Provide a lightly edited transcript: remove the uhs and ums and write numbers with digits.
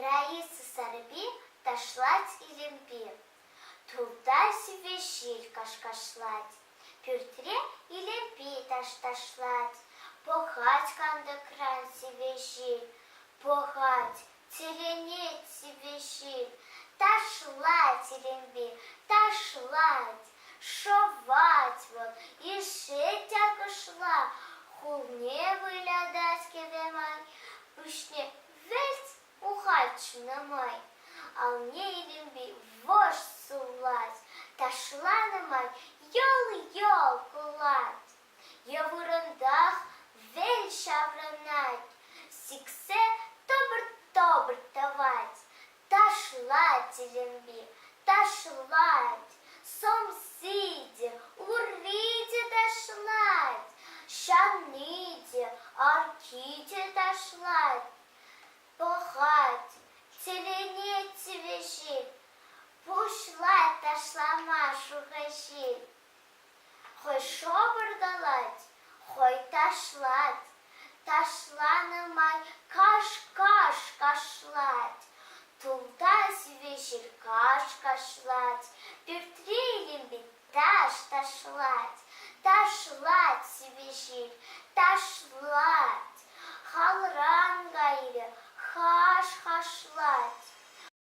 Раиса Сарпи, ташлать Илемпи. Тулда себе щель кашкашлать. Пюртре Илемпи ташлать. Похать канда кран себе щель. Похать, теленеть себе щель. Ташлать Илемпи, ташлать. Шовать вот, и шеть шла. Хулне вылядать кевемай. Пышне вельц ухать на май. А мне Илемпи вождь сулать. Ташла на май, йол кулать. Я в урандах вель шавранать. Сиксе тобр давать. Ташлать Илемпи, ташлать. Сомсиде, уриде ташлать. Шаниде, аркиде ташлать. Похать, теленеть вещи. Пушлать ташла машу хащи. Хой шобр далать, хой ташлать. Ташла на май, кашлать. Тулда вещи кашлать. Пюртре Илемпи ташлать. Ташлать вещи, ташлать. Халран гайре, хашлать.